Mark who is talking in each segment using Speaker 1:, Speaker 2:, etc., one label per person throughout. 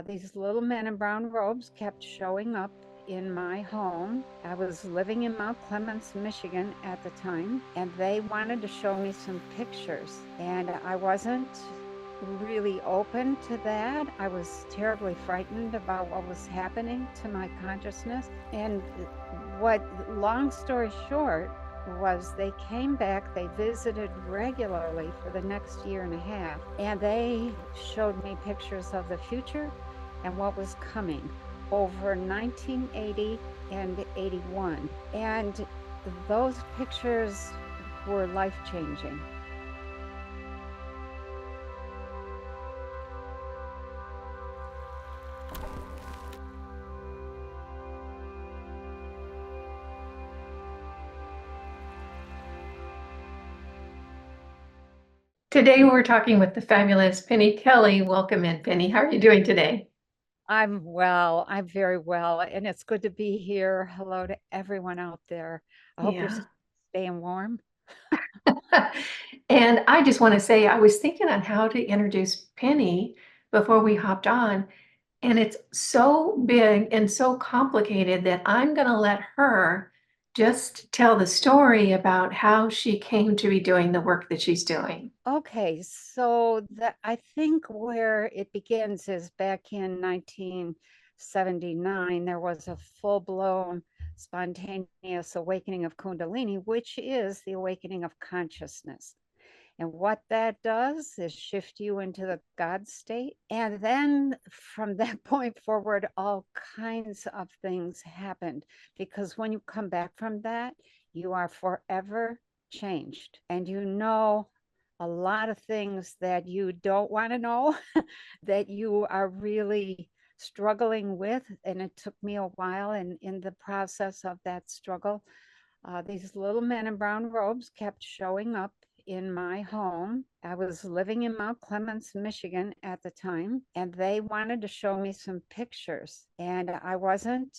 Speaker 1: These little men in brown robes kept showing up in my home. I was living in Mount Clemens, Michigan at the time, and they wanted to show me some pictures. And I wasn't really open to that. I was terribly frightened about what was happening to my consciousness. And long story short, was they came back, they visited regularly for the next year and a half, and they showed me pictures of the future and what was coming over 1980 and 81. And those pictures were life changing.
Speaker 2: Today we're talking with the fabulous Penny Kelly. Welcome in, Penny. How are you doing today?
Speaker 1: I'm well. I'm very well. And it's good to be here. Hello to everyone out there. I hope you're
Speaker 2: Yeah.
Speaker 1: staying warm.
Speaker 2: And I just want to say, I was thinking on how to introduce Penny before we hopped on, and it's so big and so complicated that I'm going to let her just tell the story about how she came to be doing the work that she's doing.
Speaker 1: Okay, so I think where it begins is back in 1979, there was a full-blown spontaneous awakening of Kundalini, which is the awakening of consciousness. And what that does is shift you into the God state. And then from that point forward, all kinds of things happened because when you come back from that, you are forever changed. And you know a lot of things that you don't want to know, that you are really struggling with. And it took me a while. And in the process of that struggle, these little men in brown robes kept showing up in my home. I was living in Mount Clemens, Michigan at the time, and they wanted to show me some pictures. And I wasn't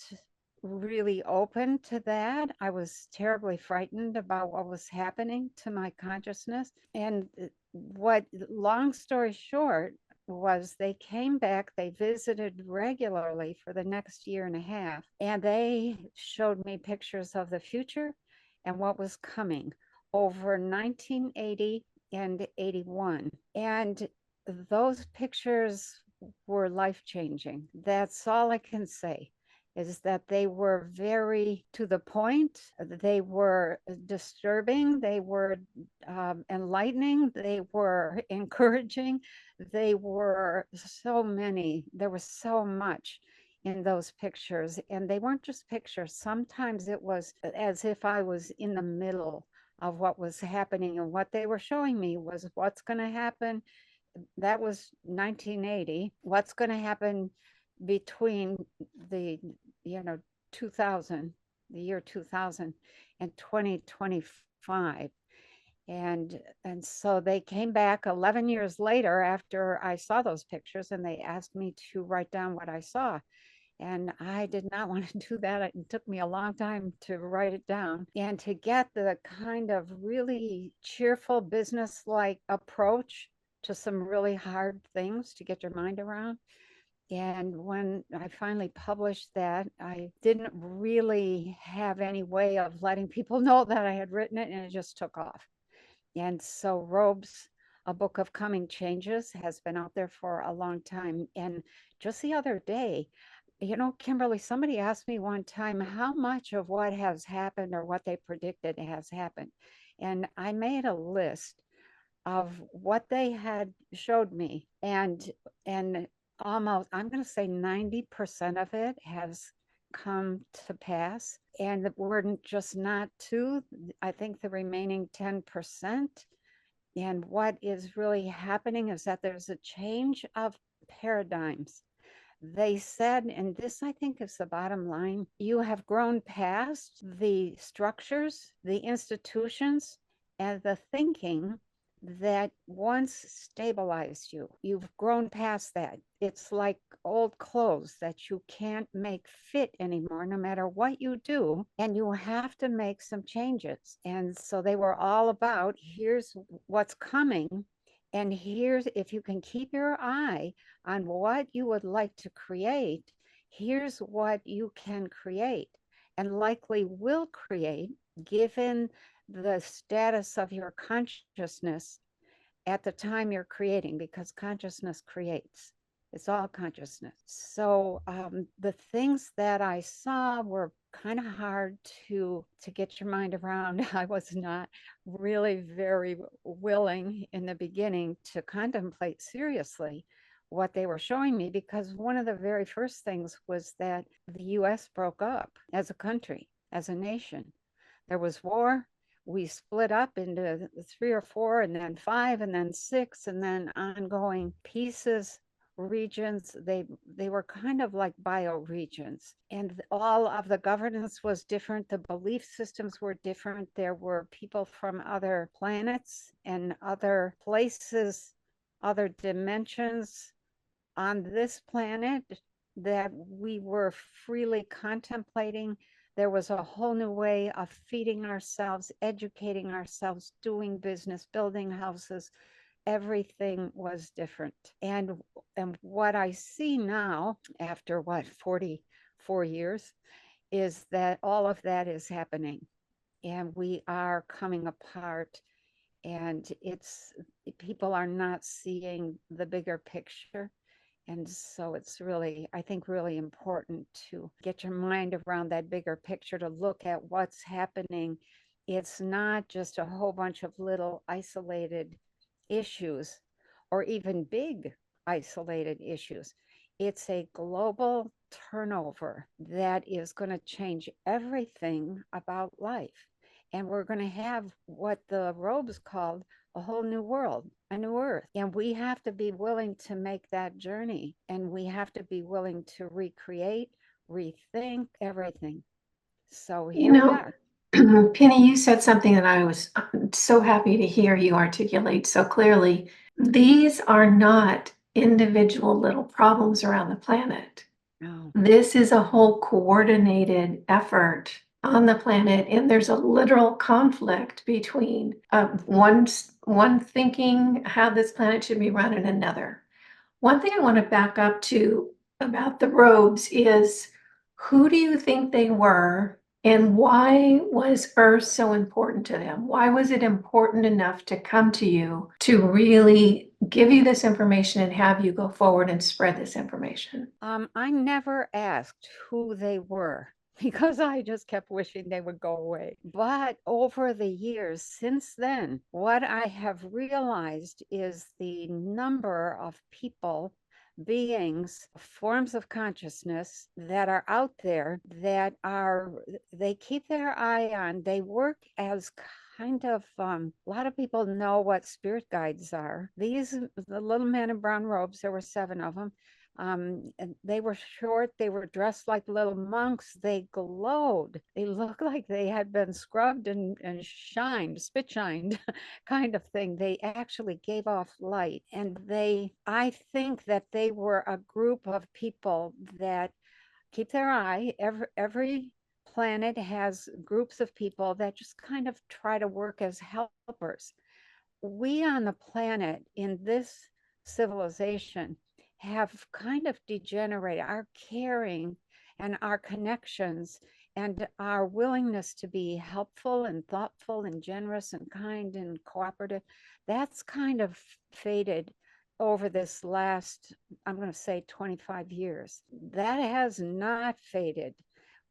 Speaker 1: really open to that. I was terribly frightened about what was happening to my consciousness. And long story short, was they came back, they visited regularly for the next year and a half, and they showed me pictures of the future and what was coming over 1980 and 81. And those pictures were life changing. That's all I can say is that they were very to the point. They were disturbing. They were enlightening. They were encouraging. They were so many. There was so much in those pictures. And they weren't just pictures. Sometimes it was as if I was in the middle of what was happening. And what they were showing me was what's going to happen. That was 1980. What's going to happen between the, you know, 2000, the year 2000 and 2025. And so they came back 11 years later after I saw those pictures, and they asked me to write down what I saw. And I did not want to do that. It took me a long time to write it down and to get the kind of really cheerful business-like approach to some really hard things to get your mind around. And when I finally published that, I didn't really have any way of letting people know that I had written it, and it just took off. And so Robes, A Book of Coming Changes, has been out there for a long time. And just the other day, Kimberly, somebody asked me one time how much of what has happened or what they predicted has happened. And I made a list of what they had showed me, and almost, I'm going to say 90% of it has come to pass. And we're just not to, I think, the remaining 10%. And what is really happening is that there's a change of paradigms. They said, and this I think is the bottom line, you have grown past the structures, the institutions, and the thinking that once stabilized you. You've grown past that. It's like old clothes that you can't make fit anymore, no matter what you do, and you have to make some changes. And so they were all about here's what's coming. And here's, if you can keep your eye on what you would like to create, here's what you can create and likely will create given the status of your consciousness at the time you're creating, because consciousness creates. It's all consciousness. So the things that I saw were kind of hard to get your mind around. I was not really very willing in the beginning to contemplate seriously what they were showing me, because one of the very first things was that the US broke up as a country, as a nation. There was war. We split up into 3 or 4, and then 5, and then 6, and then ongoing pieces, regions. They were kind of like bioregions, and all of the governance was different. The belief systems were different. There were people from other planets and other places, other dimensions on this planet that we were freely contemplating. There was a whole new way of feeding ourselves, educating ourselves, doing business, building houses. Everything was different. And what I see now, after what, 44 years, is that all of that is happening. And we are coming apart. And it's, people are not seeing the bigger picture. And so it's really, I think, really important to get your mind around that bigger picture, to look at what's happening. It's not just a whole bunch of little isolated issues or even big isolated issues. It's a global turnover that is going to change everything about life. And we're going to have what the robes called a whole new world, a new earth. And we have to be willing to make that journey. And we have to be willing to recreate, rethink everything. So
Speaker 2: You
Speaker 1: here we
Speaker 2: know,
Speaker 1: are.
Speaker 2: Penny, you said something that I was so happy to hear you articulate so clearly. These are not individual little problems around the planet.
Speaker 1: Oh,
Speaker 2: This is a whole coordinated effort on the planet, and there's a literal conflict between one thinking how this planet should be run and another. One thing I want to back up to about the robes is, who do you think they were, and why was Earth so important to them? Why was it important enough to come to you to really give you this information and have you go forward and spread this information?
Speaker 1: I never asked who they were because I just kept wishing they would go away. But over the years since then, what I have realized is the number of people, beings, forms of consciousness that are out there that are, they keep their eye on, they work as kind of a lot of people know what spirit guides are. These, the little men in brown robes, there were 7 of them. And they were short, they were dressed like little monks, they glowed. They looked like they had been scrubbed and shined, spit shined kind of thing. They actually gave off light. And they, I think that they were a group of people that keep their eye. Every planet has groups of people that just kind of try to work as helpers. We on the planet in this civilization have kind of degenerated. Our caring and our connections and our willingness to be helpful and thoughtful and generous and kind and cooperative, that's kind of faded over this last, I'm going to say 25 years. That has not faded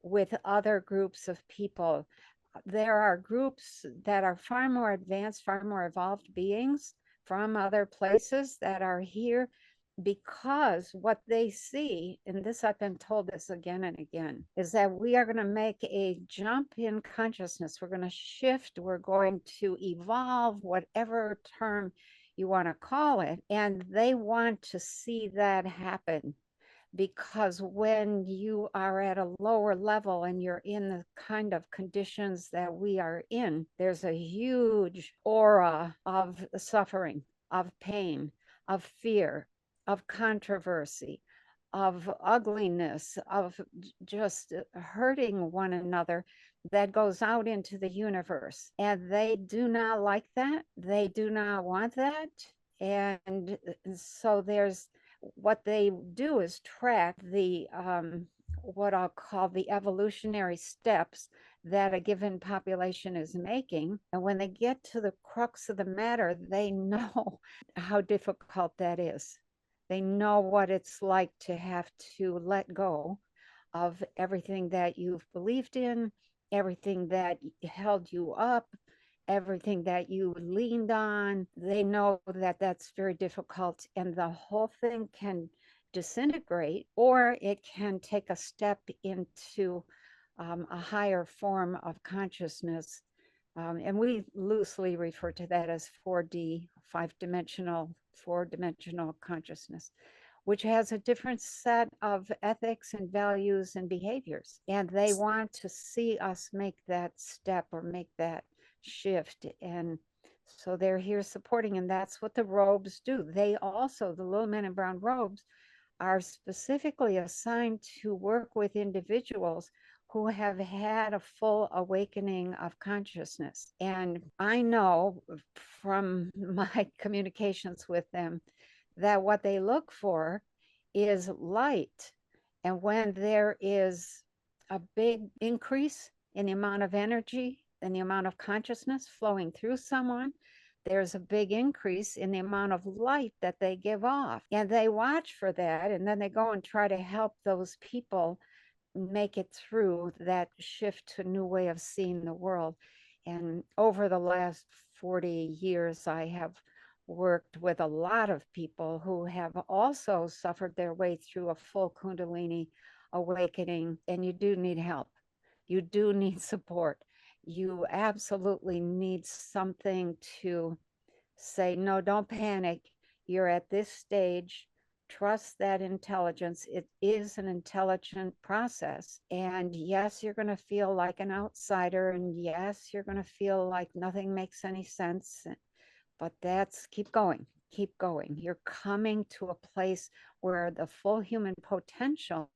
Speaker 1: with other groups of people. There are groups that are far more advanced, far more evolved beings from other places that are here because what they see, and this I've been told this again and again, is that we are going to make a jump in consciousness. We're going to shift, we're going to evolve, whatever term you want to call it. And they want to see that happen, because when you are at a lower level and you're in the kind of conditions that we are in, there's a huge aura of suffering, of pain, of fear, of controversy, of ugliness, of just hurting one another that goes out into the universe. And they do not like that. They do not want that. And so there's what they do is track the what I'll call the evolutionary steps that a given population is making. And when they get to the crux of the matter, they know how difficult that is. They know what it's like to have to let go of everything that you've believed in, everything that held you up, everything that you leaned on. They know that that's very difficult, and the whole thing can disintegrate, or it can take a step into a higher form of consciousness. And we loosely refer to that as 4D, four-dimensional consciousness, which has a different set of ethics and values and behaviors. And they want to see us make that step or make that shift. And so they're here supporting, and that's what the robes do. They also, the little men in brown robes, are specifically assigned to work with individuals who have had a full awakening of consciousness. And I know from my communications with them that what they look for is light. And when there is a big increase in the amount of energy and the amount of consciousness flowing through someone, there's a big increase in the amount of light that they give off. And they watch for that, and then they go and try to help those people make it through that shift to a new way of seeing the world. And over the last 40 years, I have worked with a lot of people who have also suffered their way through a full Kundalini awakening, and you do need help. You do need support. You absolutely need something to say, no, don't panic. You're at this stage. Trust that intelligence. It is an intelligent process. And yes, you're going to feel like an outsider. And yes, you're going to feel like nothing makes any sense. But that's keep going, keep going. You're coming to a place where the full human potential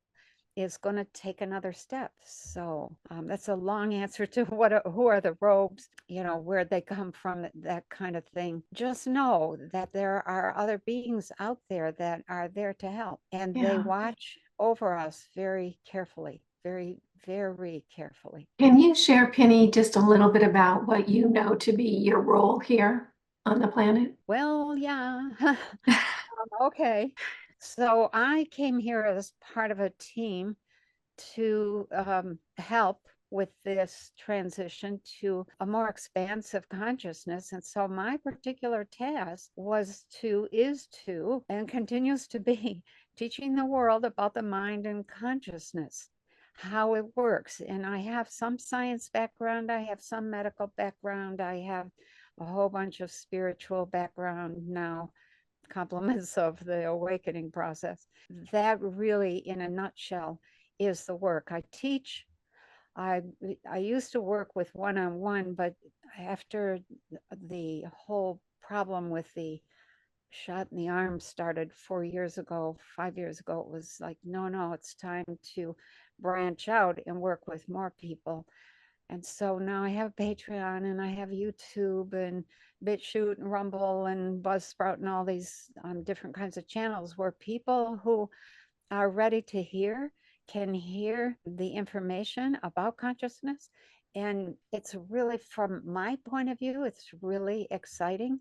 Speaker 1: is going to take another step. So that's a long answer to who are the robes, where they come from, that kind of thing. Just know that there are other beings out there that are there to help, and they watch over us very carefully, very, very carefully.
Speaker 2: Can you share, Penny, just a little bit about what you know to be your role here on the planet?
Speaker 1: Well, yeah. Okay. So I came here as part of a team to help with this transition to a more expansive consciousness. And so my particular task is to, and continues to be, teaching the world about the mind and consciousness, how it works. And I have some science background, I have some medical background, I have a whole bunch of spiritual background now, compliments of the awakening process. That really, in a nutshell, is the work I teach. I used to work with one-on-one, but after the whole problem with the shot in the arm started 4 years ago, 5 years ago, it was like, no, it's time to branch out and work with more people. And so now I have Patreon, and I have YouTube and BitChute and Rumble and Buzzsprout and all these different kinds of channels where people who are ready to hear can hear the information about consciousness. And it's really, from my point of view, it's really exciting.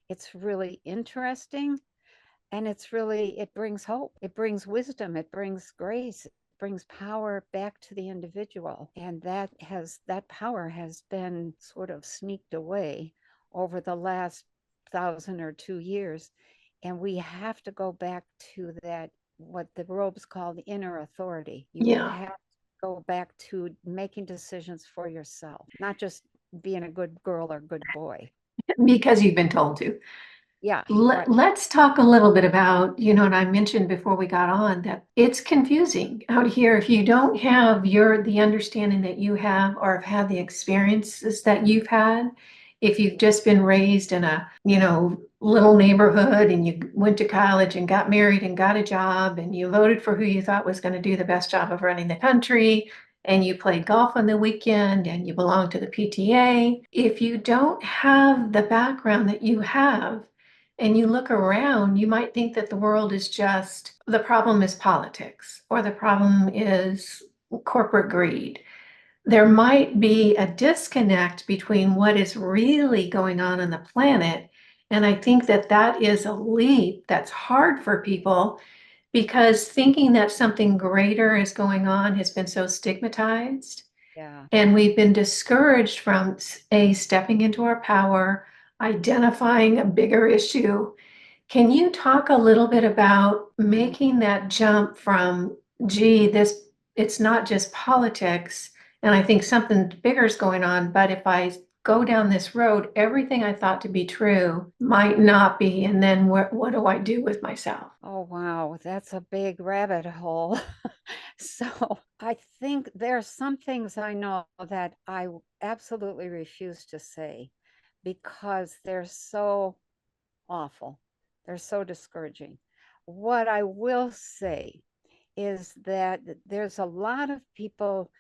Speaker 1: It's really interesting. And it brings hope. It brings wisdom. It brings grace. It brings power back to the individual. And that power has been sort of sneaked away over the last 1,000 or 2 years. And we have to go back to that, what the robes call the inner authority. You have to go back to making decisions for yourself, not just being a good girl or good boy.
Speaker 2: Because you've been told to.
Speaker 1: Yeah. Right.
Speaker 2: Let's talk a little bit about, and I mentioned before we got on that it's confusing out here if you don't have the understanding that you have, or have had the experiences that you've had. If you've just been raised in a, little neighborhood, and you went to college and got married and got a job, and you voted for who you thought was going to do the best job of running the country, and you played golf on the weekend, and you belong to the PTA. If you don't have the background that you have, and you look around, you might think that the world is just the problem is politics or the problem is corporate greed. There might be a disconnect between what is really going on the planet. And I think that that is a leap that's hard for people because thinking that something greater is going on has been so stigmatized.
Speaker 1: Yeah.
Speaker 2: And we've been discouraged from stepping into our power, identifying a bigger issue. Can you talk a little bit about making that jump from, gee, it's not just politics, and I think something bigger is going on, but if I go down this road, everything I thought to be true might not be, and then what do I do with myself?
Speaker 1: Oh, wow, that's a big rabbit hole. So I think there are some things I know that I absolutely refuse to say because they're so awful. They're so discouraging. What I will say is that there's a lot of people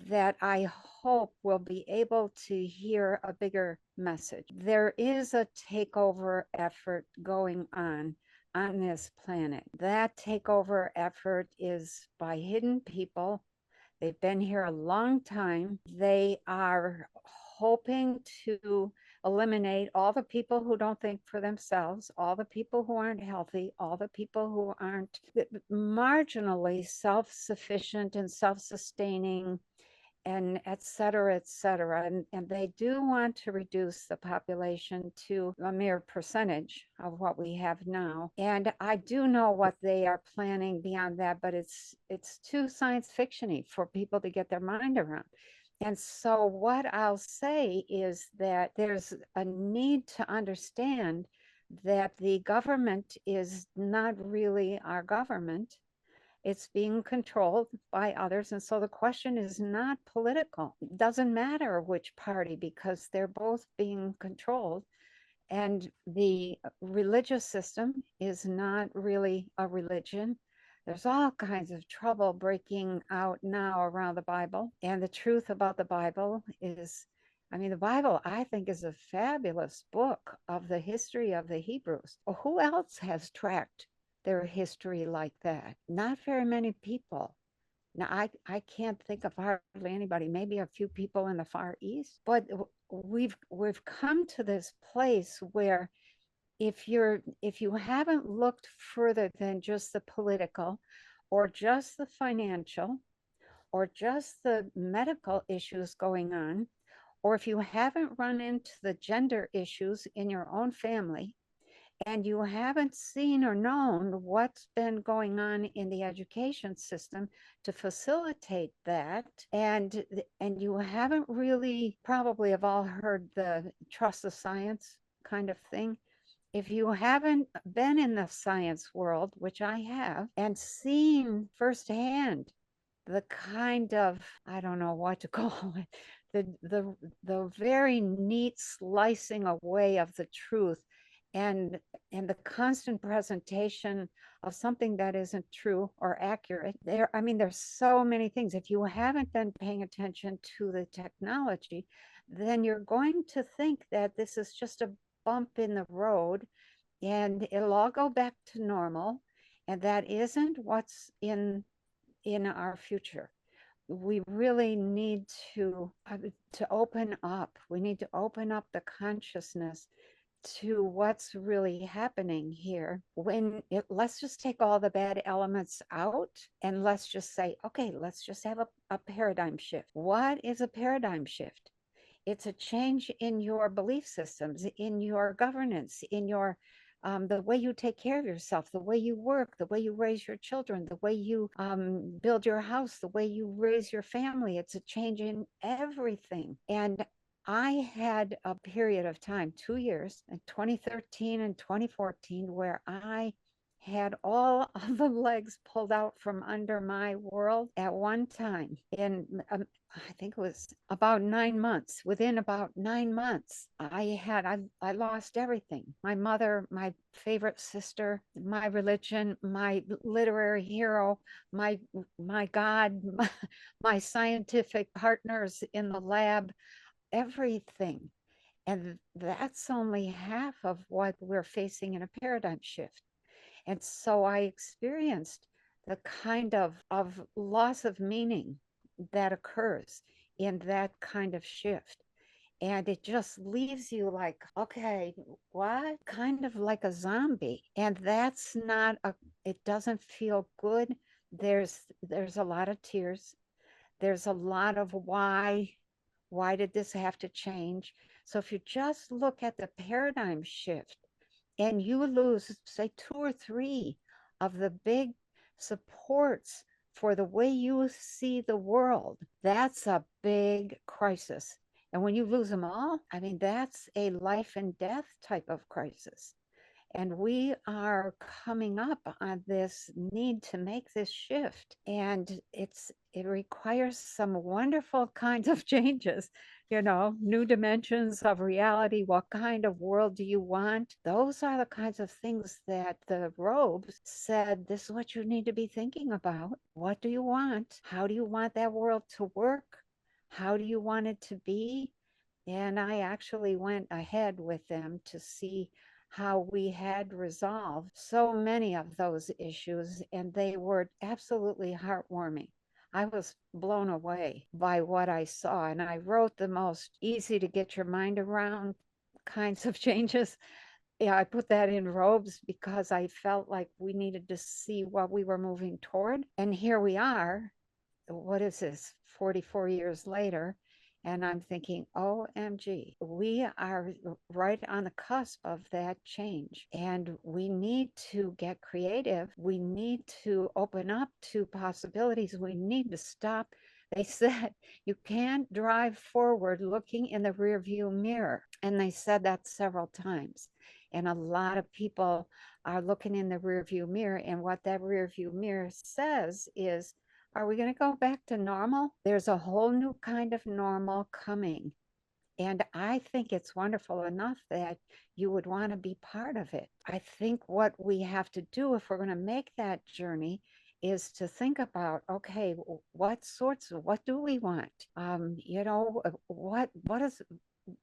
Speaker 1: that I hope will be able to hear a bigger message. There is a takeover effort going on this planet. That takeover effort is by hidden people. They've been here a long time. They are hoping to eliminate all the people who don't think for themselves, all the people who aren't healthy, all the people who aren't marginally self-sufficient and self-sustaining, and et cetera, et cetera. And they do want to reduce the population to a mere percentage of what we have now. And I do know what they are planning beyond that, but it's too science fiction-y for people to get their mind around. And so what I'll say is that there's a need to understand that the government is not really our government. It's being controlled by others. And so the question is not political. It doesn't matter which party because they're both being controlled. And the religious system is not really a religion. There's all kinds of trouble breaking out now around the Bible. And the truth about the Bible is, I mean, the Bible, I think, is a fabulous book of the history of the Hebrews. Well, who else has tracked their history like that? Not very many people. Now, I can't think of hardly anybody, maybe a few people in the Far East, but we've come to this place where if you haven't looked further than just the political or just the financial or just the medical issues going on, or if you haven't run into the gender issues in your own family, and you haven't seen or known what's been going on in the education system to facilitate that, and you haven't really probably have all heard the trust the science kind of thing. If you haven't been in the science world, which I have, and seen firsthand the kind of, I don't know what to call it, the very neat slicing away of the truth, and the constant presentation of something that isn't true or accurate. I mean, there's so many things. If you haven't been paying attention to the technology, then you're going to think that this is just a bump in the road and it'll all go back to normal. And that isn't what's in our future. We really need to open up. We need to open up the consciousness to what's really happening here. Let's just take all the bad elements out and let's just say, okay, let's just have a paradigm shift. What is a paradigm shift? It's a change in your belief systems, in your governance, in your the way you take care of yourself, the way you work, the way you raise your children, the way you build your house, the way you raise your family. It's a change in everything. And I had a period of time, 2 years, in 2013 and 2014, where I had all of the legs pulled out from under my world at one time. I think it was about 9 months. Within about 9 months, I lost everything. My mother, my favorite sister, my religion, my literary hero, my God, my scientific partners in the lab, everything. And that's only half of what we're facing in a paradigm shift. And so I experienced the kind of loss of meaning that occurs in that kind of shift. And it just leaves you like, okay, what? Kind of like a zombie. And that's not a, it doesn't feel good. There's a lot of tears. There's a lot of why did this have to change? So if you just look at the paradigm shift and you lose, say, two or three of the big supports for the way you see the world, that's a big crisis. And when you lose them all, I mean, that's a life and death type of crisis. And we are coming up on this need to make this shift. And it requires some wonderful kinds of changes, new dimensions of reality. What kind of world do you want? Those are the kinds of things that the robes said, this is what you need to be thinking about. What do you want? How do you want that world to work? How do you want it to be? And I actually went ahead with them to see how we had resolved so many of those issues, and they were absolutely heartwarming. I was blown away by what I saw, and I wrote the most easy to get your mind around kinds of changes. Yeah, I put that in robes because I felt like we needed to see what we were moving toward. And here we are, what is this, 44 years later, and I'm thinking, OMG, we are right on the cusp of that change. And we need to get creative. We need to open up to possibilities. We need to stop. They said you can't drive forward looking in the rearview mirror. And they said that several times. And a lot of people are looking in the rearview mirror. And what that rearview mirror says is, are we going to go back to normal? There's a whole new kind of normal coming. And I think it's wonderful enough that you would want to be part of it. I think what we have to do if we're going to make that journey is to think about, okay, what do we want?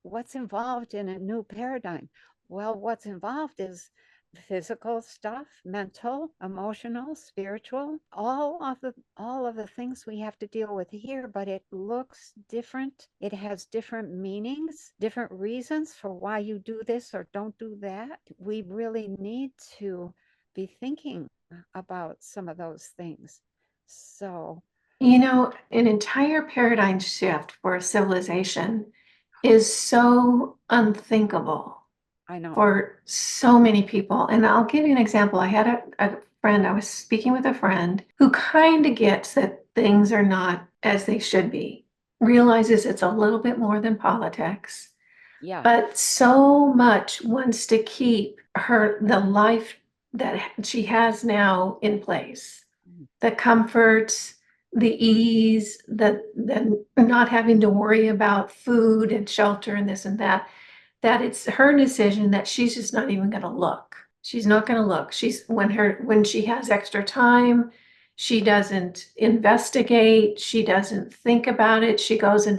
Speaker 1: What's involved in a new paradigm? Well, what's involved is physical stuff, mental, emotional, spiritual, all of the things we have to deal with here, but it looks different. It has different meanings, different reasons for why you do this or don't do that. We really need to be thinking about some of those things. So,
Speaker 2: An entire paradigm shift for a civilization is so unthinkable
Speaker 1: I know.
Speaker 2: for so many people. And I'll give you an example. I had a friend, I was speaking with a friend who kind of gets that things are not as they should be, realizes it's a little bit more than politics,
Speaker 1: Yeah.
Speaker 2: but so much wants to keep the life that she has now in place,
Speaker 1: Mm.
Speaker 2: the comforts, the ease, the not having to worry about food and shelter and this and that it's her decision that she's just not even going to look. She's not going to look. When she has extra time, she doesn't investigate, she doesn't think about it. She goes and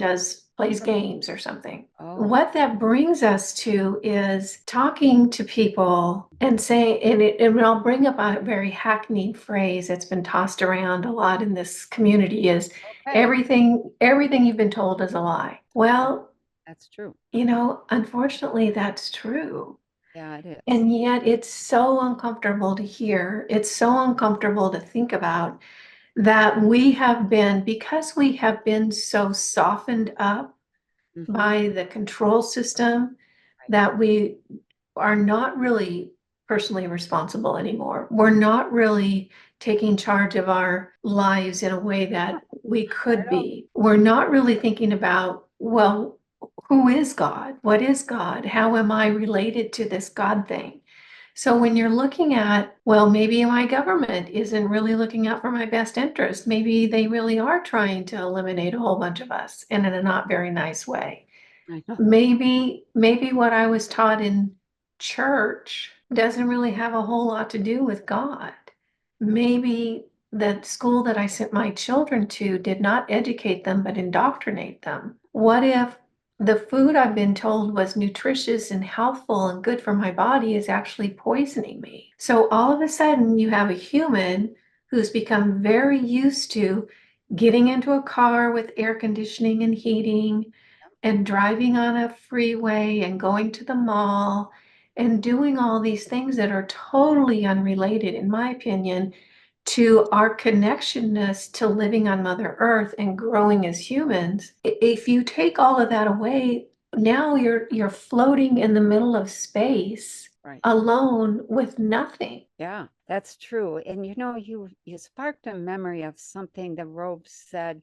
Speaker 2: plays games or something.
Speaker 1: Oh,
Speaker 2: What that brings us to is talking to people and saying, and I'll bring up a very hackneyed phrase that's been tossed around a lot in this community is
Speaker 1: okay.
Speaker 2: everything you've been told is a lie. Well,
Speaker 1: That's true.
Speaker 2: unfortunately, that's true.
Speaker 1: Yeah, it is.
Speaker 2: And yet it's so uncomfortable to hear. It's so uncomfortable to think about that because we have been so softened up
Speaker 1: Hmm.
Speaker 2: by the control system,
Speaker 1: Right.
Speaker 2: that we are not really personally responsible anymore. We're not really taking charge of our lives in a way that we
Speaker 1: Not
Speaker 2: could
Speaker 1: at all.
Speaker 2: be. We're not really thinking about, well, who is God? What is God? How am I related to this God thing? So when you're looking at, well, maybe my government isn't really looking out for my best interest. Maybe they really are trying to eliminate a whole bunch of us and in a not very nice way.
Speaker 1: I know.
Speaker 2: Maybe what I was taught in church doesn't really have a whole lot to do with God. Maybe the school that I sent my children to did not educate them, but indoctrinate them. What if the food I've been told was nutritious and healthful and good for my body is actually poisoning me. So all of a sudden, you have a human who's become very used to getting into a car with air conditioning and heating and driving on a freeway and going to the mall and doing all these things that are totally unrelated, in my opinion, to our connectionness to living on Mother Earth and growing as humans. If you take all of that away, now you're floating in the middle of space
Speaker 1: Right.
Speaker 2: alone with nothing.
Speaker 1: Yeah, that's true. And you sparked a memory of something the Robes said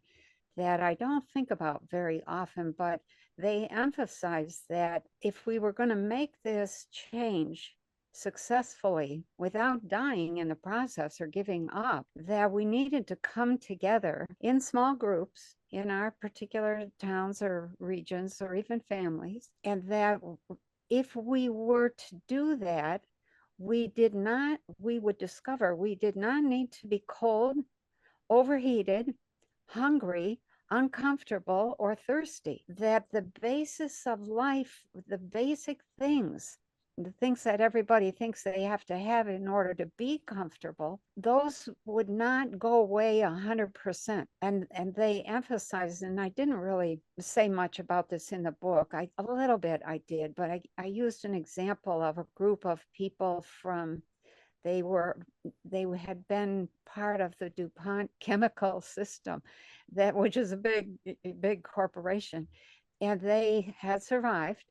Speaker 1: that I don't think about very often, but they emphasize that if we were going to make this change successfully without dying in the process or giving up, that we needed to come together in small groups in our particular towns or regions or even families, and that if we were to do that, we would discover we did not need to be cold, overheated, hungry, uncomfortable, or thirsty. That the basis of life, the basic things, the things that everybody thinks they have to have in order to be comfortable, those would not go away 100%. And they emphasize, and I didn't really say much about this in the book. A little bit I did, but I used an example of a group of people from they were they had been part of the DuPont chemical system, that which is a big corporation, and they had survived.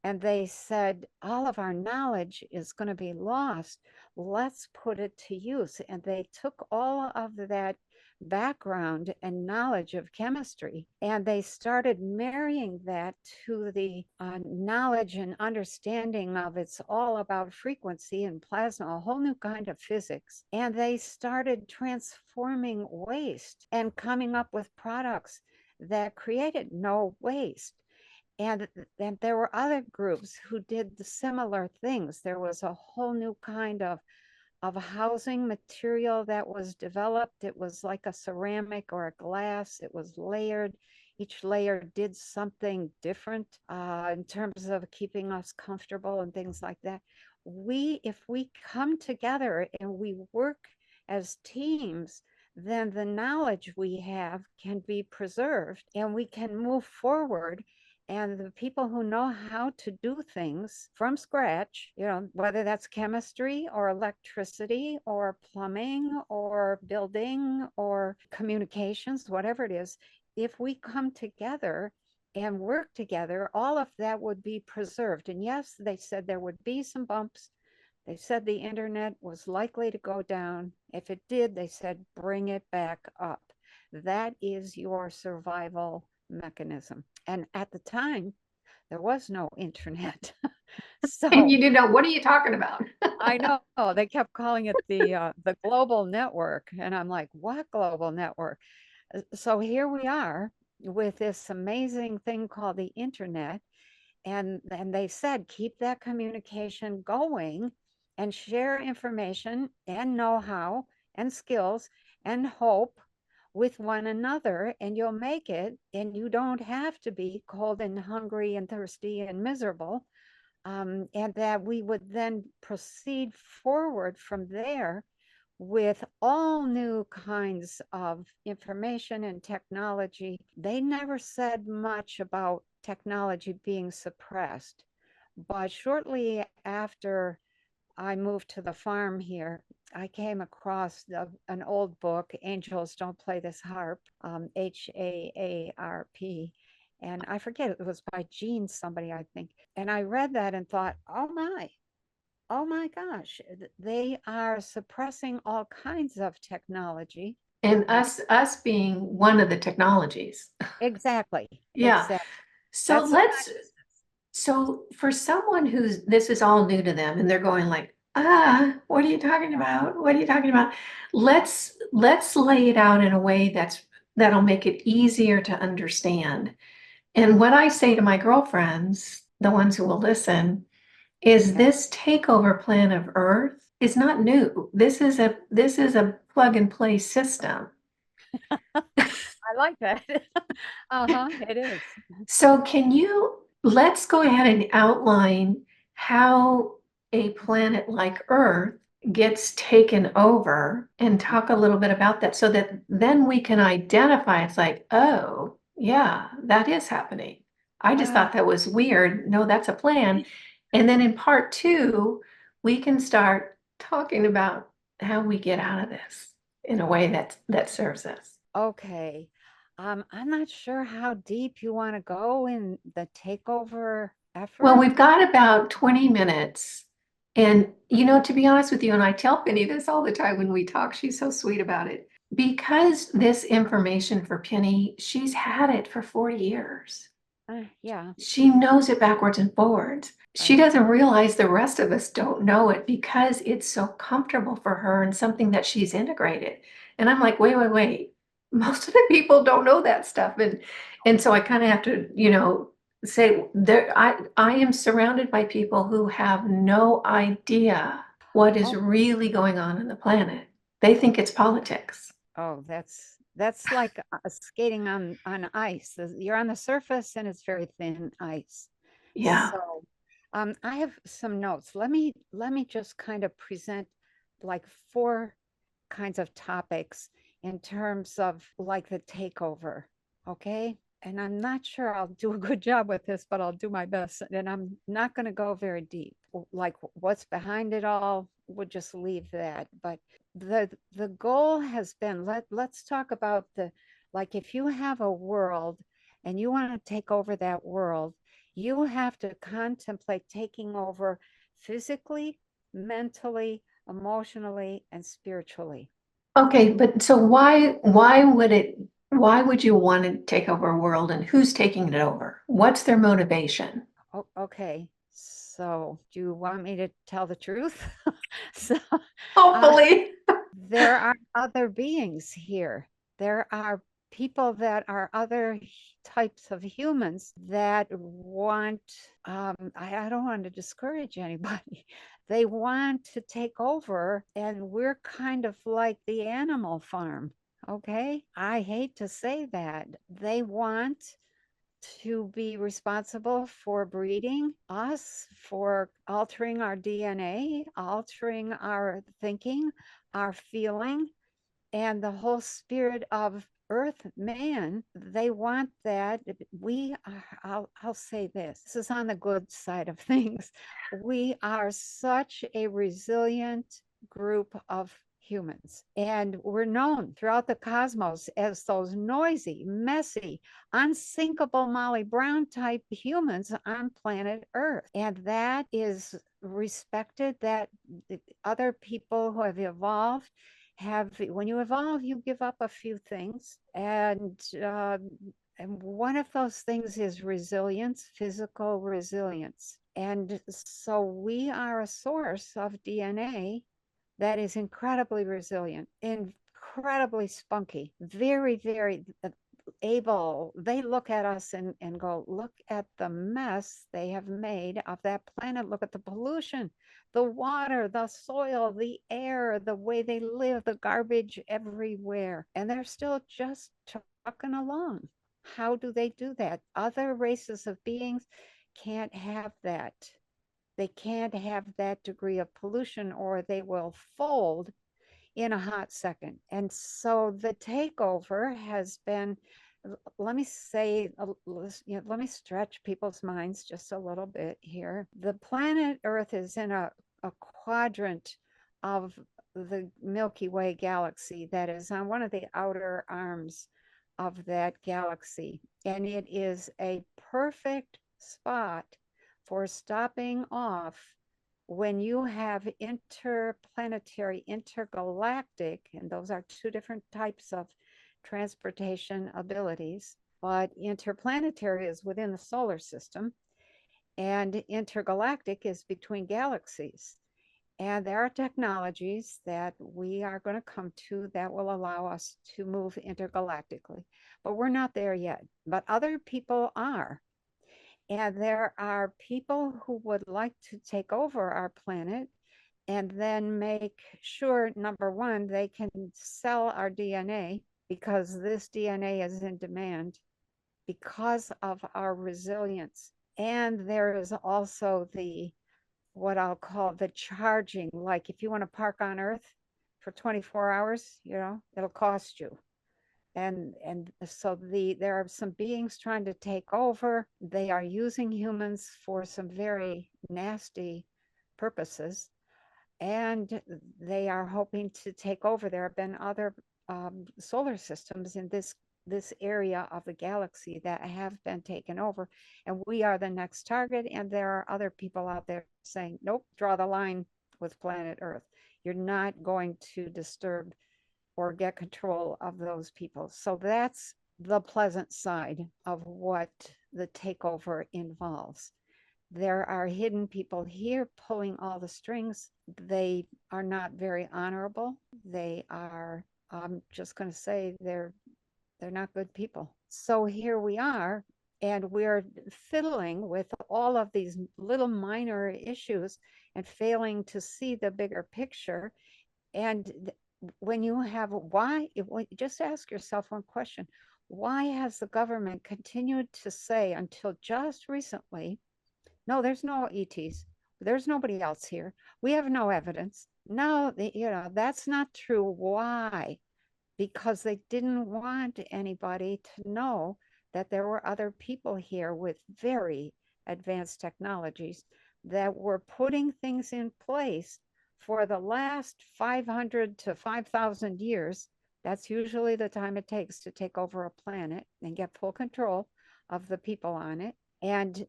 Speaker 1: And they said, all of our knowledge is going to be lost. Let's put it to use. And they took all of that background and knowledge of chemistry, and they started marrying that to the knowledge and understanding of it's all about frequency and plasma, a whole new kind of physics. And they started transforming waste and coming up with products that created no waste. And then there were other groups who did the similar things. There was a whole new kind of a housing material that was developed. It was like a ceramic or a glass. It was layered. Each layer did something different in terms of keeping us comfortable and things like that. If we come together and we work as teams, then the knowledge we have can be preserved and we can move forward, and the people who know how to do things from scratch, whether that's chemistry or electricity or plumbing or building or communications, whatever it is, if we come together and work together, all of that would be preserved. And yes, they said there would be some bumps. They said the internet was likely to go down. If it did, they said bring it back up. That is your survival mechanism. And at the time, there was no internet.
Speaker 2: And
Speaker 1: So
Speaker 2: you didn't know, what are you talking about?
Speaker 1: I know they kept calling it the global network. And I'm like, what global network? So here we are with this amazing thing called the internet. And they said, keep that communication going and share information and know-how and skills and hope with one another, and you'll make it, and you don't have to be cold and hungry and thirsty and miserable. And that we would then proceed forward from there with all new kinds of information and technology. They never said much about technology being suppressed, but shortly after I moved to the farm here, I came across an old book, Angels Don't Play This Harp, HAARP. And I forget, it was by Gene somebody, I think. And I read that and thought, oh my gosh, they are suppressing all kinds of technology.
Speaker 2: And
Speaker 1: Uh,
Speaker 2: us being one of the technologies.
Speaker 1: exactly,
Speaker 2: Yeah.
Speaker 1: exactly.
Speaker 2: So
Speaker 1: That's the
Speaker 2: let's
Speaker 1: consciousness.
Speaker 2: So for someone who's this is all new to them and they're going like, what are you talking about? What are you talking about? Let's lay it out in a way that'll make it easier to understand. And what I say to my girlfriends, the ones who will listen, is
Speaker 1: Yeah.
Speaker 2: this takeover plan of Earth is not new. This is a plug and play system.
Speaker 1: I like that. It is.
Speaker 2: So let's go ahead and outline how a planet like Earth gets taken over and talk a little bit about that so that then we can identify, it's like, oh, yeah, that is happening. I just
Speaker 1: Uh,
Speaker 2: thought that was weird. No, that's a plan. And then in part two, we can start talking about how we get out of this in a way that serves us.
Speaker 1: okay. I'm not sure how deep you want to go in the takeover
Speaker 2: Well,
Speaker 1: effort.
Speaker 2: we've got about 20 minutes. And, to be honest with you, and I tell Penny this all the time when we talk, she's so sweet about it. Because this information for Penny, she's had it for 40 years.
Speaker 1: Yeah,
Speaker 2: She knows it backwards and forwards. She
Speaker 1: right.
Speaker 2: doesn't realize the rest of us don't know it because it's so comfortable for her and something that she's integrated. And I'm like, wait, wait, wait. Most of the people don't know that stuff. And so I kind of have to, say I am surrounded by people who have no idea what is
Speaker 1: Oh,
Speaker 2: really going on in the planet. They think it's politics.
Speaker 1: oh, that's like skating on ice. You're on the surface and it's very thin ice.
Speaker 2: Yeah.
Speaker 1: So, I have some notes. Let me just kind of present like four kinds of topics in terms of like the takeover. Okay. And I'm not sure I'll do a good job with this, but I'll do my best. And I'm not going to go very deep. Like what's behind it all, we'll just leave that. But the goal has been let's talk about the like if you have a world and you want to take over that world, you have to contemplate taking over physically, mentally, emotionally, and spiritually.
Speaker 2: Okay, but so why would you want to take over a world and who's taking it over? What's their motivation?
Speaker 1: Oh, okay. So, do you want me to tell the truth? So, uh,
Speaker 2: Hopefully.
Speaker 1: there are other beings here. There are people that are other types of humans that want, I don't want to discourage anybody. They want to take over, and we're kind of like the animal farm. Okay. I hate to say that. They want to be responsible for breeding us, for altering our DNA, altering our thinking, our feeling, and the whole spirit of earth man. They want that. We are, I'll say this is on the good side of things. We are such a resilient group of humans, and we're known throughout the cosmos as those noisy, messy, unsinkable Molly Brown type humans on planet earth. And that is respected, that other people who have evolved have. When you evolve, you give up a few things, and one of those things is resilience, physical resilience. And so we are a source of DNA that is incredibly resilient, incredibly spunky, very, very able. They look at us and go, look at the mess they have made of that planet. Look at the pollution, the water, the soil, the air, the way they live, the garbage everywhere. And they're still just trucking along. How do they do that? Other races of beings can't have that. They can't have that degree of pollution or they will fold in a hot second. And so the takeover has been, let me say, let me stretch people's minds just a little bit here. The planet Earth is in a quadrant of the Milky Way galaxy that is on one of the outer arms of that galaxy. And it is a perfect spot for stopping off when you have interplanetary, intergalactic, and those are two different types of transportation abilities, but interplanetary is within the solar system, and intergalactic is between galaxies. And there are technologies that we are going to come to that will allow us to move intergalactically, but we're not there yet. But other people are. And there are people who would like to take over our planet and then make sure, number one, they can sell our DNA. because this DNA is in demand because of our resilience. And there is also the what I'll call the charging. Like if you want to park on Earth for 24 hours, it'll cost you. And so there are some beings trying to take over. They are using humans for some very nasty purposes, and they are hoping to take over. There have been other solar systems in this area of the galaxy that have been taken over, and we are the next target. And there are other people out there saying, nope, draw the line with planet Earth. You're not going to disturb or get control of those people. So that's the pleasant side of what the takeover involves. There are hidden people here pulling all the strings. They are not very honorable. They are, I'm just going to say, they're not good people. So here we are, and we're fiddling with all of these little minor issues and failing to see the bigger picture. And when you have why, just ask yourself one question: why has the government continued to say until just recently, no, there's no ETs, there's nobody else here, we have no evidence? No, that's not true. Why? Because they didn't want anybody to know that there were other people here with very advanced technologies that were putting things in place for the last 500 to 5,000 years. That's usually the time it takes to take over a planet and get full control of the people on it. And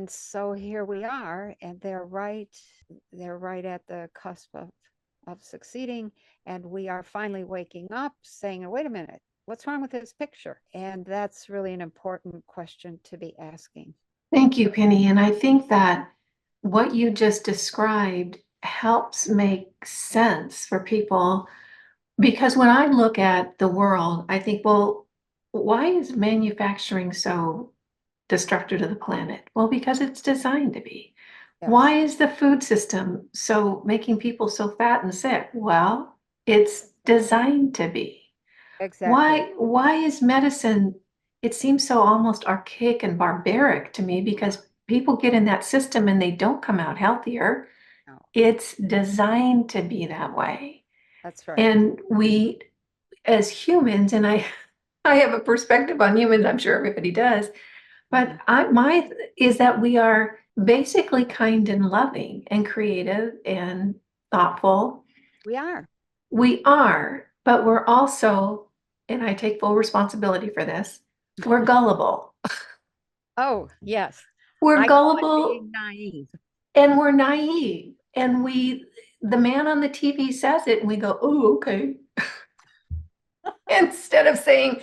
Speaker 1: so here we are, and they're right at the cusp of succeeding. And we are finally waking up saying, wait a minute, what's wrong with this picture? And that's really an important question to be asking.
Speaker 2: Thank you, Penny. And I think that what you just described helps make sense for people, because when I look at the world, I think, well, why is manufacturing so destructive to the planet? Well, because it's designed to be. Why
Speaker 1: Yes,
Speaker 2: is the food system so making people so fat and sick? Well, it's designed to be.
Speaker 1: exactly.
Speaker 2: Why is medicine, it seems so almost archaic and barbaric to me, because people get in that system and they don't come out healthier.
Speaker 1: No,
Speaker 2: It's designed to be that way.
Speaker 1: that's right.
Speaker 2: And we as humans, and I have a perspective on humans, I'm sure everybody does, but
Speaker 1: Mhm.
Speaker 2: my is that we are basically kind and loving and creative and thoughtful.
Speaker 1: We are.
Speaker 2: We are, but we're also, and I take full responsibility for this, we're gullible.
Speaker 1: Oh, yes.
Speaker 2: We're
Speaker 1: I call it
Speaker 2: gullible
Speaker 1: being naive.
Speaker 2: and we're naive. And the man on the TV says it and we go, oh, okay. Instead of saying,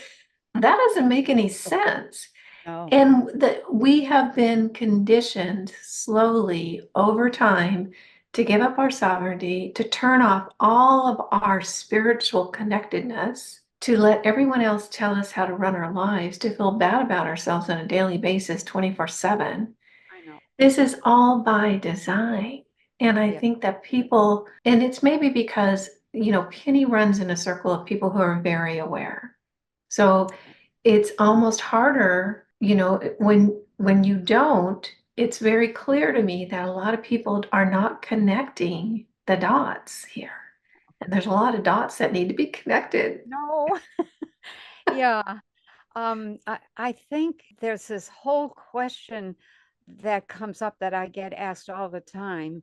Speaker 2: that doesn't make any sense.
Speaker 1: No,
Speaker 2: And that we have been conditioned slowly over time to give up our sovereignty, to turn off all of our spiritual connectedness, to let everyone else tell us how to run our lives, to feel bad about ourselves on a daily basis, 24/7.
Speaker 1: I know.
Speaker 2: This is all by design. And I
Speaker 1: Yeah.
Speaker 2: think that people, and it's maybe because, Penny runs in a circle of people who are very aware. So it's almost harder, when you don't, it's very clear to me that a lot of people are not connecting the dots here. And there's a lot of dots that need to be connected.
Speaker 1: No. Yeah. I think there's this whole question that comes up that I get asked all the time.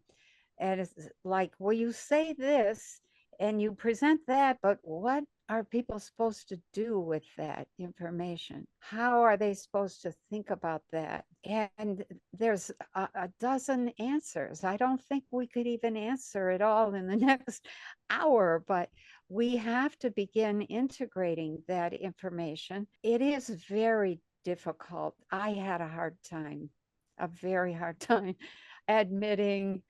Speaker 1: And it's like, well, you say this and you present that, but what are people supposed to do with that information? How are they supposed to think about that? And there's a dozen answers. I don't think we could even answer it all in the next hour, but we have to begin integrating that information. It is very difficult. I had a hard time, a very hard time admitting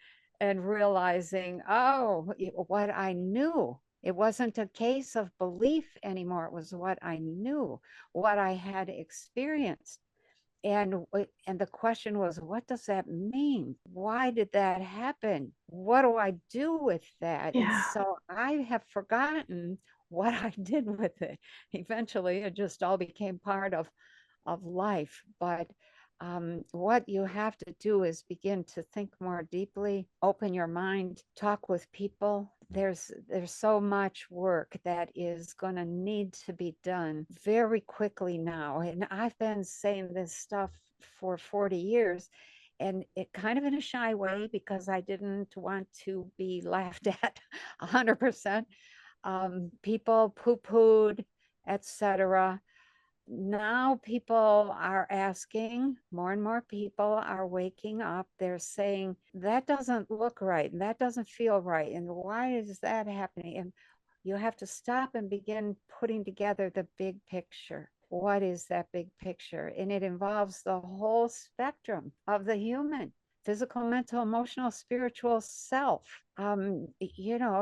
Speaker 1: and realizing, oh, what I knew. It wasn't a case of belief anymore. It was what I knew, what I had experienced. And the question was, what does that mean? Why did that happen? What do I do with that? And
Speaker 2: Yeah.
Speaker 1: so I have forgotten what I did with it. Eventually, it just all became part of life. But what you have to do is begin to think more deeply, open your mind, talk with people. There's so much work that is going to need to be done very quickly now. And I've been saying this stuff for 40 years, and it kind of in a shy way because I didn't want to be laughed at 100%. People poo-pooed, etc. Now people are asking, more and more people are waking up. They're saying, that doesn't look right, and that doesn't feel right. And why is that happening? And you have to stop and begin putting together the big picture. What is that big picture? And it involves the whole spectrum of the human physical, mental, emotional, spiritual self. And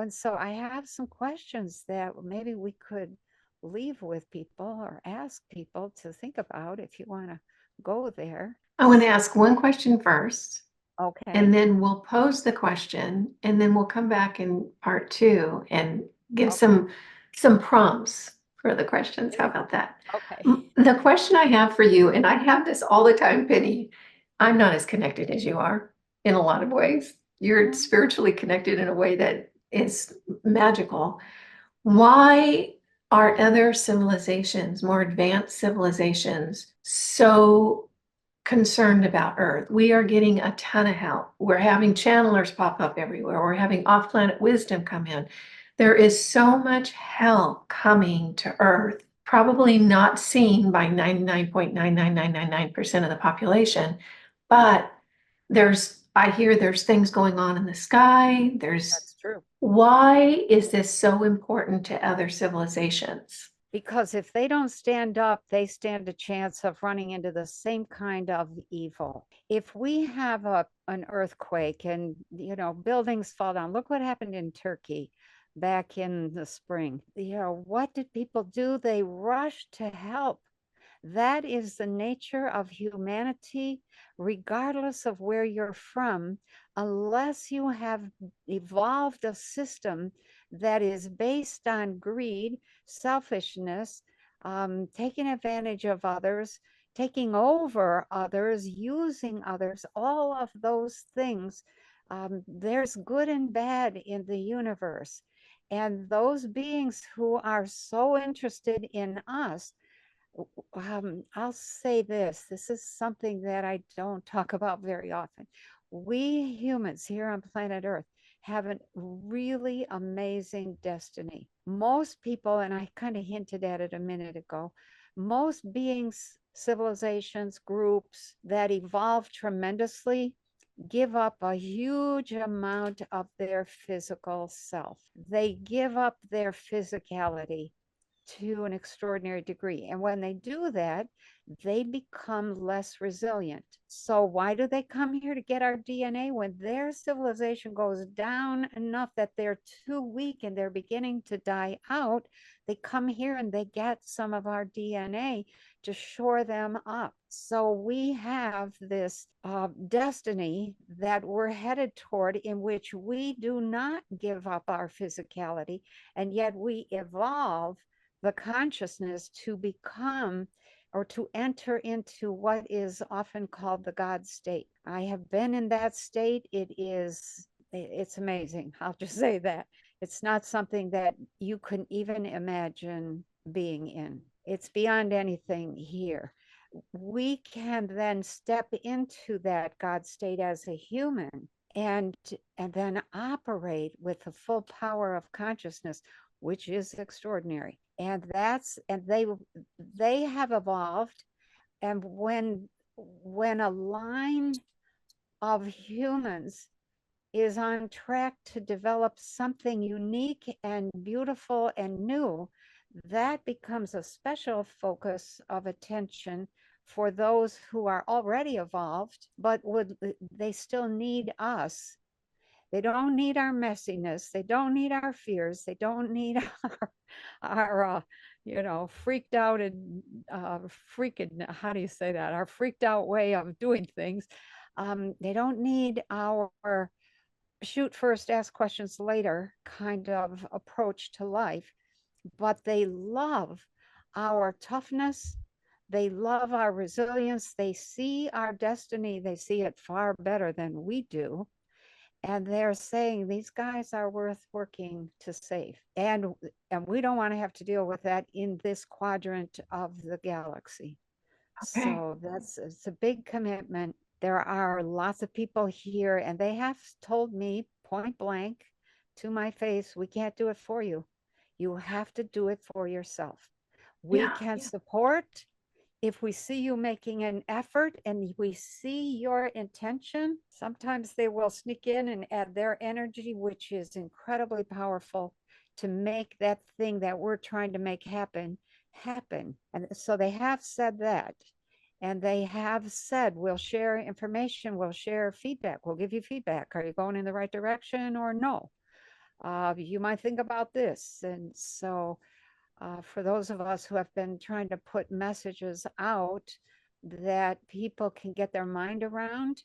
Speaker 1: so I have some questions that maybe we could leave with people or ask people to think about if you want to go there.
Speaker 2: I want to ask one question first,
Speaker 1: Okay.
Speaker 2: and then we'll pose the question, and then we'll come back in part two and give
Speaker 1: Okay.
Speaker 2: some prompts for the questions. How about that?
Speaker 1: Okay.
Speaker 2: The question I have for you, and I have this all the time, Penny, I'm not as connected as you are in a lot of ways. You're spiritually connected in a way that is magical. Why are other civilizations, more advanced civilizations, so concerned about Earth? We are getting a ton of help. We're having channelers pop up everywhere. We're having off-planet wisdom come in. There is so much help coming to Earth, probably not seen by 99.99999% of the population, but I hear there's things going on in the sky.
Speaker 1: That's true.
Speaker 2: Why is this so important to other civilizations?
Speaker 1: Because if they don't stand up, they stand a chance of running into the same kind of evil. If we have an earthquake and buildings fall down, look what happened in Turkey back in the spring. What did people do? They rushed to help. That is the nature of humanity, regardless of where you're from, unless you have evolved a system that is based on greed, selfishness, taking advantage of others, taking over others, using others, all of those things. There's good and bad in the universe. And those beings who are so interested in us, I'll say this is something that I don't talk about very often. We humans here on planet Earth have a really amazing destiny. Most people, and I kind of hinted at it a minute ago, most beings, civilizations, groups that evolve tremendously give up a huge amount of their physical self. They give up their physicality to an extraordinary degree. And when they do that, they become less resilient. So why do they come here to get our DNA? When their civilization goes down enough that they're too weak and they're beginning to die out, they come here and they get some of our DNA to shore them up. So we have this destiny that we're headed toward, in which we do not give up our physicality, and yet we evolve the consciousness to become or to enter into what is often called the God state. I have been in that state. It's amazing. I'll just say that. It's not something that you can even imagine being in. It's beyond anything here. We can then step into that God state as a human and then operate with the full power of consciousness, which is extraordinary. And they have evolved. And when a line of humans is on track to develop something unique and beautiful and new, that becomes a special focus of attention for those who are already evolved, but they still need us. They don't need our messiness. They don't need our fears. They don't need our freaked out and freaking, how do you say that? Our freaked out way of doing things. They don't need our shoot first, ask questions later kind of approach to life. but they love our toughness. They love our resilience. They see our destiny. They see it far better than we do. And they're saying these guys are worth working to save. And we don't want to have to deal with that in this quadrant of the galaxy.
Speaker 2: Okay.
Speaker 1: So it's a big commitment. There are lots of people here, and they have told me point blank to my face, we can't do it for you. You have to do it for yourself. We
Speaker 2: Yeah.
Speaker 1: can
Speaker 2: Yeah.
Speaker 1: support if we see you making an effort and we see your intention. Sometimes they will sneak in and add their energy, which is incredibly powerful to make that thing that we're trying to make happen happen. And so they have said that. And they have said, we'll share information, we'll share feedback, we'll give you feedback. Are you going in the right direction or no? You might think about this. And so for those of us who have been trying to put messages out that people can get their mind around,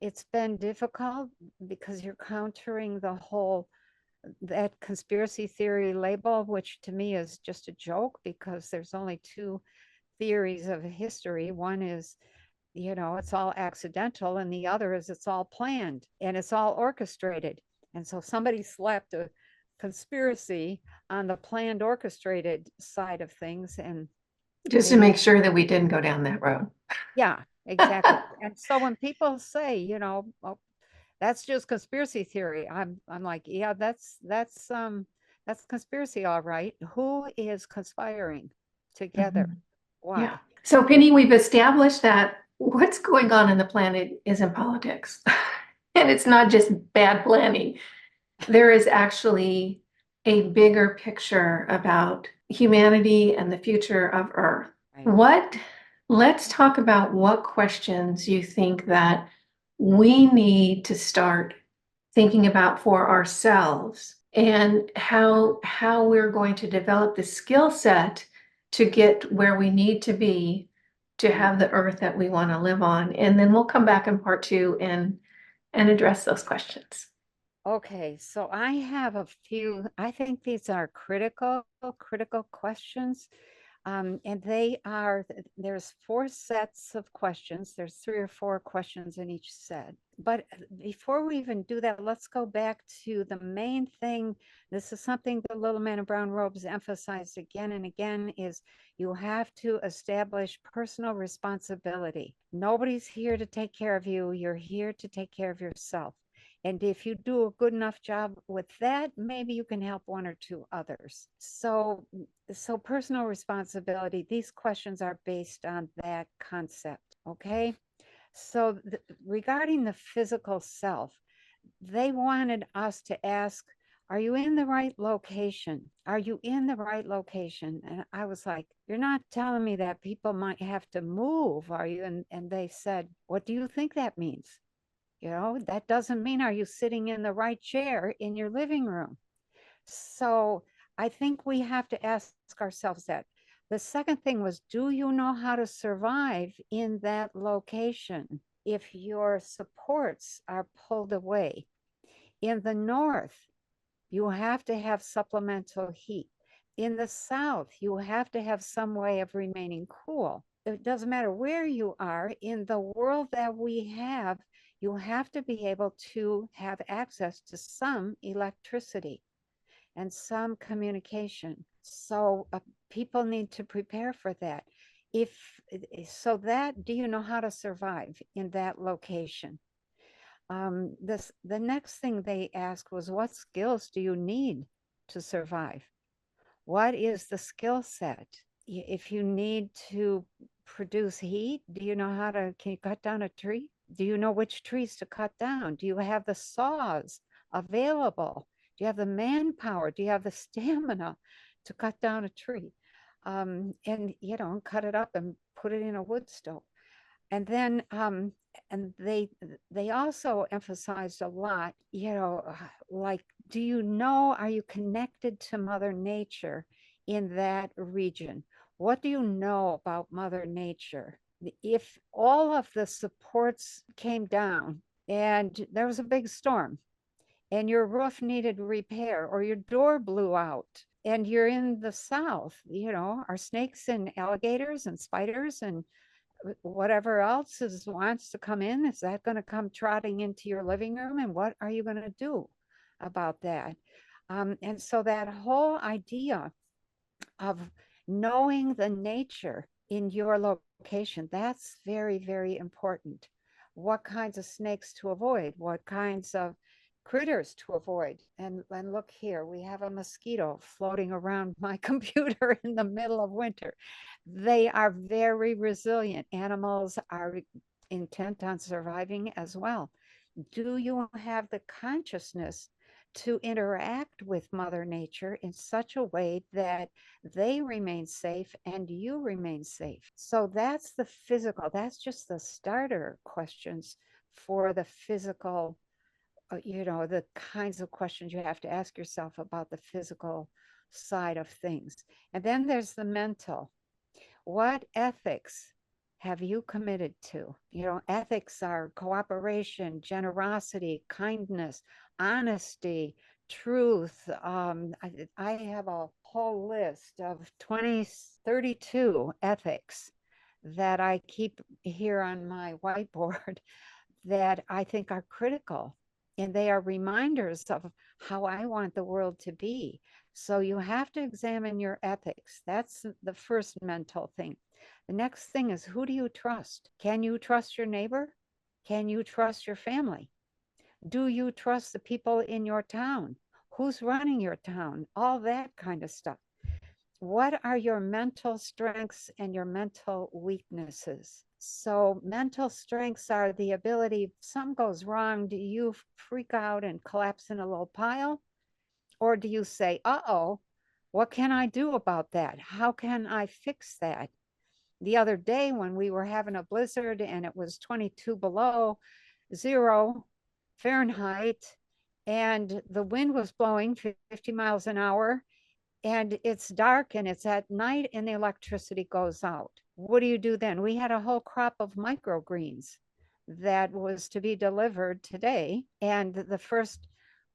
Speaker 1: it's been difficult because you're countering the whole that conspiracy theory label, which to me is just a joke because there's only two theories of history. One is, it's all accidental, and the other is it's all planned and it's all orchestrated. And so somebody slapped a conspiracy on the planned orchestrated side of things, and
Speaker 2: Just to
Speaker 1: maybe
Speaker 2: make
Speaker 1: that,
Speaker 2: sure that we didn't go down that road.
Speaker 1: yeah, exactly. And so when people say, oh, that's just conspiracy theory, I'm like, yeah, that's conspiracy, all right. Who is conspiring together?
Speaker 2: Mhm. Yeah.
Speaker 1: Why?
Speaker 2: So, Penny, we've established that what's going on in the planet isn't politics. And it's not just bad planning. There is actually a bigger picture about humanity and the future of Earth.
Speaker 1: Right.
Speaker 2: What, let's talk about what questions you think that we need to start thinking about for ourselves and how we're going to develop the skill set to get where we need to be to have the earth that we want to live on. And then we'll come back in part two and address those questions.
Speaker 1: Okay, so I have a few, I think these are critical questions. And there's four sets of questions. There's three or four questions in each set. But before we even do that, let's go back to the main thing. This is something the little man in brown robes emphasized again and again is you have to establish personal responsibility. Nobody's here to take care of you. You're here to take care of yourself. And if you do a good enough job with that, maybe you can help one or two others. So personal responsibility, these questions are based on that concept, okay? So regarding the physical self, they wanted us to ask, are you in the right location? Are you in the right location? And I was like, you're not telling me that people might have to move, are you? And they said, what do you think that means? That doesn't mean, are you sitting in the right chair in your living room? So I think we have to ask ourselves that. The second thing was, do you know how to survive in that location if your supports are pulled away? In the north, you have to have supplemental heat. In the south, you have to have some way of remaining cool. It doesn't matter where you are in the world that we have, you have to be able to have access to some electricity and some communication. So people need to prepare for that. If so, that do you know how to survive in that location? The next thing they asked was, what skills do you need to survive? What is the skill set? If you need to produce heat, do you know can you cut down a tree? Do you know which trees to cut down? Do you have the saws available? Do you have the manpower? Do you have the stamina to cut down a tree? And cut it up and put it in a wood stove. And then and they also emphasized a lot, like, do you know, are you connected to Mother Nature in that region? What do you know about Mother Nature? If all of the supports came down and there was a big storm and your roof needed repair or your door blew out, and you're in the South, are snakes and alligators and spiders and whatever else wants to come in, is that going to come trotting into your living room? And what are you going to do about that? And so that whole idea of knowing the nature in your location, that's very, very important. What kinds of snakes to avoid, what kinds of critters to avoid. And look here, we have a mosquito floating around my computer in the middle of winter. They are very resilient. Animals are intent on surviving as well. Do you have the consciousness to interact with Mother Nature in such a way that they remain safe and you remain safe? So that's the physical, that's just the starter questions for the physical, the kinds of questions you have to ask yourself about the physical side of things. And then there's the mental. What ethics have you committed to? Ethics are cooperation, generosity, kindness, honesty, truth. I have a whole list of 32 ethics that I keep here on my whiteboard that I think are critical. And they are reminders of how I want the world to be. So you have to examine your ethics. That's the first mental thing. The next thing is, who do you trust? Can you trust your neighbor? Can you trust your family? Do you trust the people in your town? Who's running your town? All that kind of stuff. What are your mental strengths and your mental weaknesses? So mental strengths are the ability, if something goes wrong, do you freak out and collapse in a little pile? Or do you say, uh-oh, what can I do about that? How can I fix that? The other day when we were having a blizzard and it was 22 below zero Fahrenheit and the wind was blowing 50 miles an hour and it's dark and it's at night and the electricity goes out. What do you do then? We had a whole crop of microgreens that was to be delivered today. And the first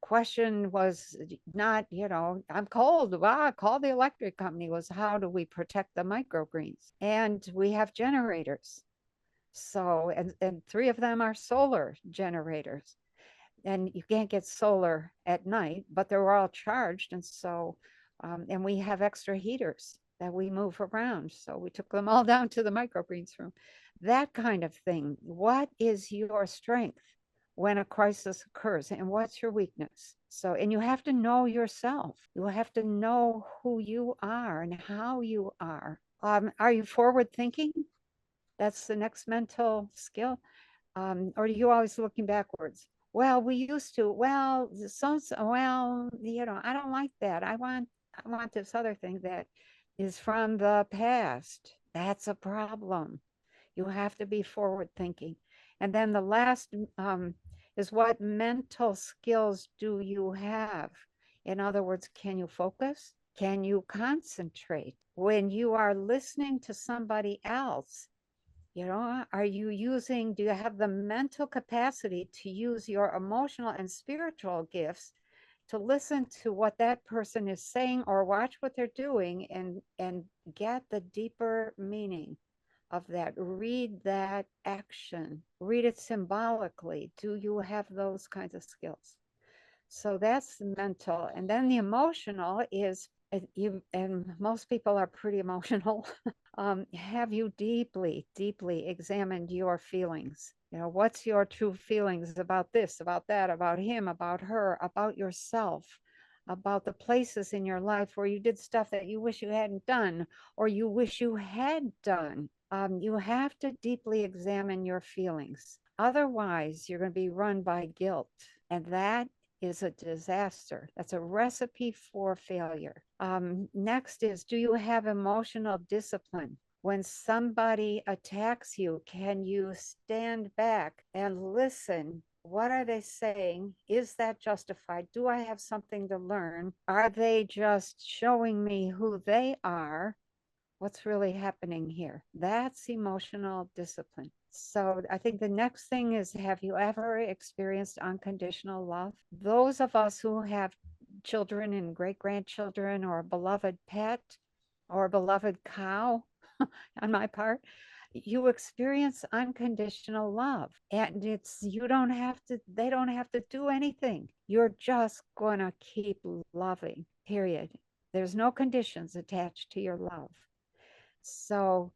Speaker 1: question was not, I'm cold. Call the electric company, was how do we protect the microgreens? And we have generators. So, and three of them are solar generators. And you can't get solar at night, but they're all charged. And so, and we have extra heaters that we move around. So we took them all down to the microgreens room. That kind of thing. What is your strength when a crisis occurs and what's your weakness? So, and you have to know yourself. You have to know who you are and how you are. Are you forward thinking? That's the next mental skill. Or are you always looking backwards? Well, we used to. Well, well, I don't like that. I want this other thing that is from the past. That's a problem. You have to be forward thinking. And then the last is, what mental skills do you have? In other words, can you focus? Can you concentrate? When you are listening to somebody else, are you do you have the mental capacity to use your emotional and spiritual gifts to listen to what that person is saying or watch what they're doing and get the deeper meaning of that? Read that action, read it symbolically. Do you have those kinds of skills? So that's the mental. And then the emotional is, and most people are pretty emotional. Have you deeply, deeply examined your feelings? What's your true feelings about this, about that, about him, about her, about yourself, about the places in your life where you did stuff that you wish you hadn't done or you wish you had done? You have to deeply examine your feelings. Otherwise, you're going to be run by guilt. And that is a disaster. That's a recipe for failure. Next is, do you have emotional discipline? When somebody attacks you, can you stand back and listen? What are they saying? Is that justified? Do I have something to learn? Are they just showing me who they are? What's really happening here? That's emotional discipline. So I think the next thing is, have you ever experienced unconditional love? Those of us who have children and great-grandchildren, or a beloved pet, or a beloved cow on my part, you experience unconditional love. And you don't have to, they don't have to do anything. You're just going to keep loving, period. There's no conditions attached to your love. So,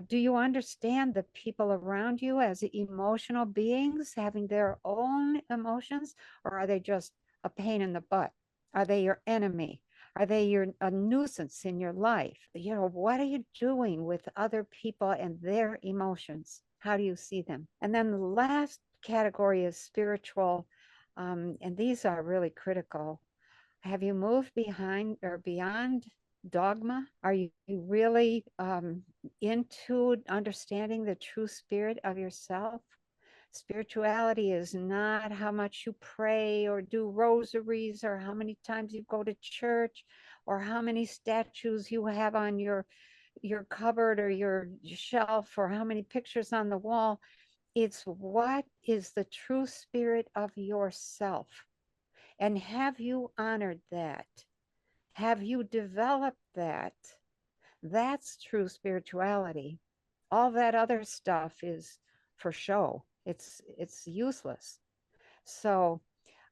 Speaker 1: do you understand the people around you as emotional beings having their own emotions, or are they just a pain in the butt? Are they your enemy? Are they a nuisance in your life? You know, what are you doing with other people and their emotions? How do you see them? And then the last category is spiritual, and these are really critical. Have you moved behind or beyond dogma? Are you really into understanding the true spirit of yourself? Spirituality is not how much you pray or do rosaries or how many times you go to church or how many statues you have on your cupboard or your shelf or how many pictures on the wall. It's what is the true spirit of yourself. And have you honored that? Have you developed that? That's true spirituality. All that other stuff is for show. It's useless. So,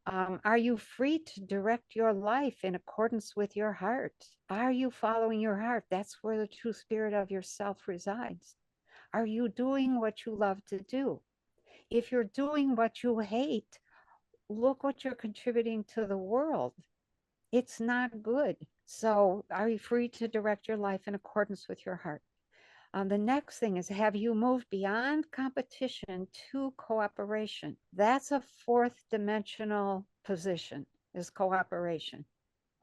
Speaker 1: are you free to direct your life in accordance with your heart? Are you following your heart? That's where the true spirit of yourself resides. Are you doing what you love to do? If you're doing what you hate, look what you're contributing to the world. It's not good. So, are you free to direct your life in accordance with your heart? The next thing is, have you moved beyond competition to cooperation? That's a fourth dimensional position, is cooperation.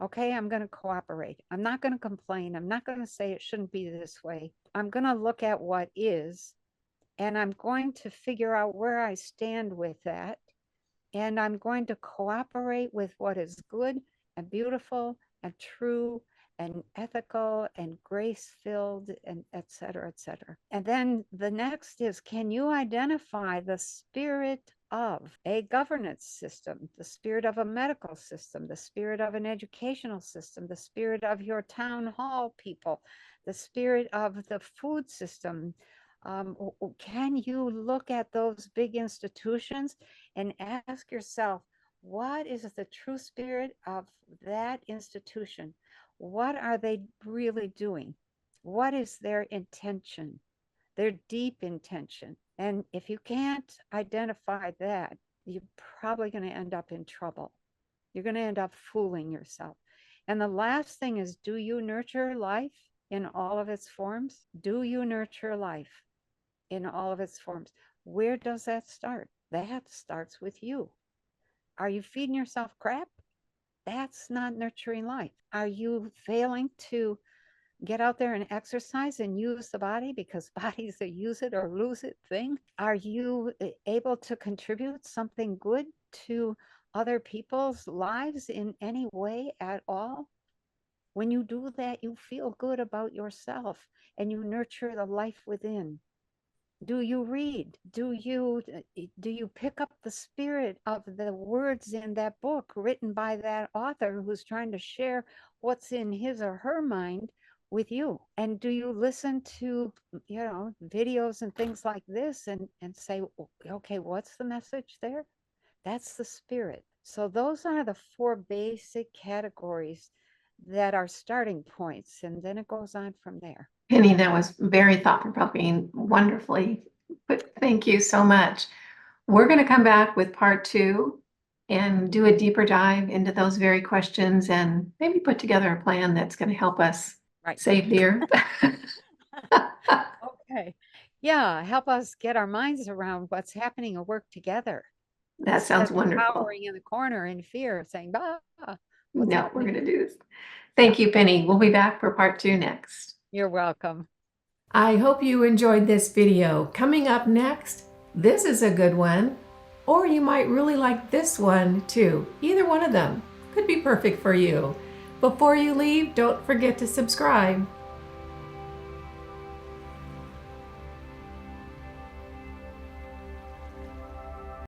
Speaker 1: Okay, I'm going to cooperate. I'm not going to complain. I'm not going to say it shouldn't be this way. I'm going to look at what is, and I'm going to figure out where I stand with that. And I'm going to cooperate with what is good and beautiful and true and ethical and grace-filled and et cetera, et cetera. And then the next is, can you identify the spirit of a governance system, the spirit of a medical system, the spirit of an educational system, the spirit of your town hall people, the spirit of the food system? Can you look at those big institutions and ask yourself, what is the true spirit of that institution? What are they really doing? What is their intention, their deep intention? And if you can't identify that, you're probably going to end up in trouble. You're going to end up fooling yourself. And the last thing is, do you nurture life in all of its forms? Do you nurture life in all of its forms? Where does that start? That starts with you. Are you feeding yourself crap? That's not nurturing life. Are you failing to get out there and exercise and use the body because body's a use it or lose it thing? Are you able to contribute something good to other people's lives in any way at all? When you do that, you feel good about yourself and you nurture the life within. Do you read? Do you pick up the spirit of the words in that book written by that author who's trying to share what's in his or her mind with you? And do you listen to, videos and things like this and say, okay, what's the message there? That's the spirit. So those are the four basic categories that are starting points, and then it goes on from there.
Speaker 2: Penny, that was very thought-provoking, wonderfully. But thank you so much. We're going to come back with part 2 and do a deeper dive into those very questions and maybe put together a plan that's going to help us save the earth.
Speaker 1: Okay. Yeah, help us get our minds around what's happening and work together.
Speaker 2: That sounds wonderful.
Speaker 1: Cowering in the corner in fear, saying, "Bah."
Speaker 2: No, we're going to do this. Thank you, Penny. We'll be back for part 2 next.
Speaker 1: You're welcome.
Speaker 2: I hope you enjoyed this video. Coming up next, this is a good one, or you might really like this one too. Either one of them could be perfect for you. Before you leave, don't forget to subscribe.